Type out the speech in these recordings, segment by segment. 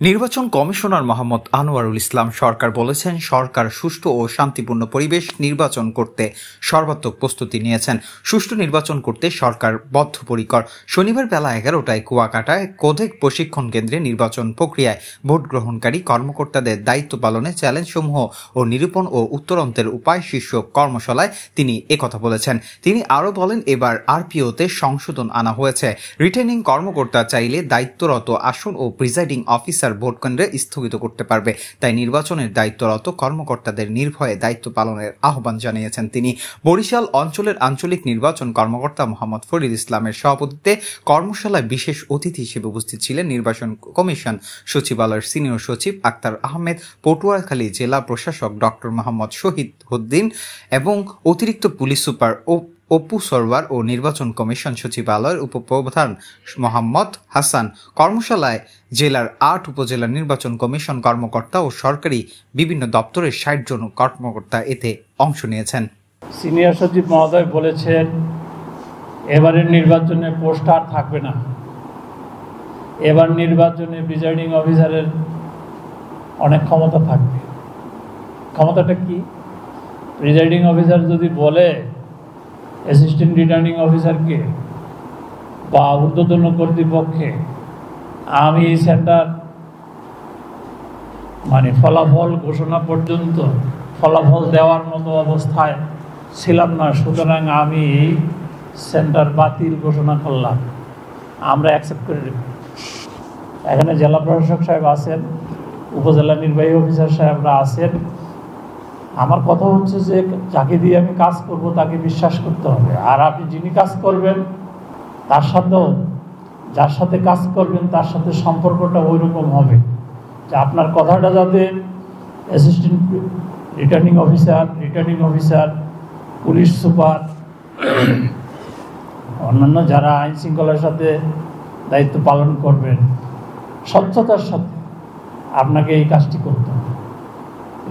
নির্বাচন কমিশনার মোহাম্মদ আনোয়ারুল ইসলাম সরকার বলেছেন, সরকার সুষ্ঠু ও শান্তিপূর্ণ পরিবেশ নির্বাচন করতে সর্বাত্মক প্রস্তুতি নিয়েছেন। সুষ্ঠু নির্বাচন করতে সরকার বদ্ধপরিকর। শনিবার বেলা 11টায় কুয়াকাটায় কোধেক প্রশিক্ষণ কেন্দ্রে নির্বাচন প্রক্রিয়ায় ভোট গ্রহণকারী কর্মকর্তাদের দায়িত্ব পালনে চ্যালেঞ্জসমূহ ও নিরূপণ ও উত্তরন্তের উপায় শীর্ষক কর্মশালায় তিনি একথা বলেছেন। তিনি আরও বলেন, এবার আরপিওতে সংশোধন আনা হয়েছে। রিটার্নিং কর্মকর্তা চাইলে দায়িত্বরত আসন ও প্রিজাইডিং অফিসার ভোট কেন্দ্রে স্থগিত করতে পারবে। তাই নির্বাচনের দায়িত্বরত কর্মকর্তাদের নির্ভয়ে দায়িত্ব পালনের আহ্বান জানিয়েছেন তিনি। বরিশাল অঞ্চলের আঞ্চলিক নির্বাচন কর্মকর্তা মোহাম্মদ ফরিদ ইসলামের সভাপতিত্বে কর্মশালায় বিশেষ অতিথি হিসেবে উপস্থিত ছিলেন নির্বাচন কমিশন সচিবালয়ের সিনিয়র সচিব আক্তার আহমেদ, পটুয়াখালী জেলা প্রশাসক ডক্টর মোহাম্মদ শহীদ উদ্দিন এবং অতিরিক্ত পুলিশ সুপার অপু সরওয়ার ও নির্বাচন কমিশন সচিবালয়ের উপপ্রধান মোহাম্মদ হাসান। কর্মশালায় জেলার 8 উপজেলা নির্বাচন কমিশন কর্মকর্তা ও সরকারি বিভিন্ন দপ্তরের 60 জন কর্মকর্তা এতে অংশ নিয়েছেন। সিনিয়র সচিব মহোদয় বলেছেন, এবারের নির্বাচনে পোস্টার থাকবে না। এবার নির্বাচনে প্রিজাইডিং অফিসারের অনেক ক্ষমতা থাকবে। ক্ষমতাটা কি? প্রিজাইডিং অফিসার যদি বলে অ্যাসিস্ট্যান্ট রিটার্নিং অফিসারকে বা ঊর্ধ্বতন কর্তৃপক্ষে, আমি সেন্টার ফলাফল ঘোষণা পর্যন্ত ফলাফল দেওয়ার মতো অবস্থায় ছিলাম না, সুতরাং আমি সেন্টার বাতিল ঘোষণা করলাম, আমরা অ্যাকসেপ্ট করে নেব। এখানে জেলা প্রশাসক সাহেব আছেন, উপজেলা নির্বাহী অফিসার সাহেবরা আছেন। আমার কথা হচ্ছে যে যাকে দিয়ে আমি কাজ করব তাকে বিশ্বাস করতে হবে। আর আপনি যিনি কাজ করবেন তার সাথেও, যার সাথে কাজ করবেন তার সাথে সম্পর্কটা ওই রকম হবে যে আপনার কথাটা যাতে assistant returning officer, police super, অন্যান্য যারা আইন শৃঙ্খলার সাথে দায়িত্ব পালন করবেন, স্বচ্ছতার সাথে আপনাকে এই কাজটি করতে হবে।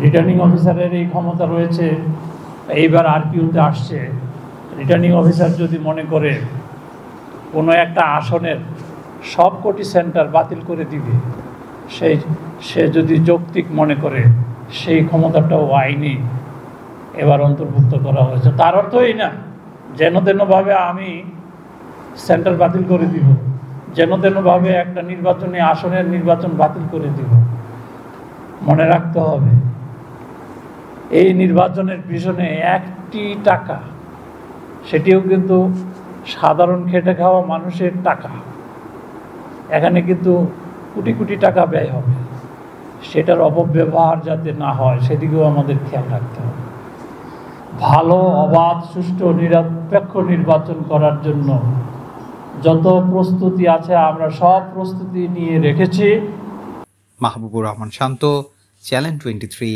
রিটার্নিং অফিসারের এই ক্ষমতা রয়েছে। এইবার আরপিওতে আসছে, রিটার্নিং অফিসার যদি মনে করে কোনো একটা আসনের সবকটি সেন্টার বাতিল করে দিবে, সে যদি যৌক্তিক মনে করে, সেই ক্ষমতাটাও আইনে এবার অন্তর্ভুক্ত করা হয়েছে। তার অর্থই না যেন তেনভাবে আমি সেন্টার বাতিল করে দিব, যেন তেনভাবে একটা নির্বাচনী আসনের নির্বাচন বাতিল করে দিব। মনে রাখতে হবে, এই নির্বাচনের পিছনে একটি টাকা, সেটিও কিন্তু সাধারণ খেটে খাওয়া মানুষের টাকা। এখানে কিন্তু কোটি কোটি টাকা ব্যয় হবে। সেটার অপব্যবহার যাতে না হয় সেদিকেও আমাদের খেয়াল রাখতে হবে। ভালো, অবাধ, সুষ্ঠু, নিরপেক্ষ নির্বাচন করার জন্য যত প্রস্তুতি আছে আমরা সব প্রস্তুতি নিয়ে রেখেছি। মাহবুবুর রহমান শান্ত, চ্যানেল 23।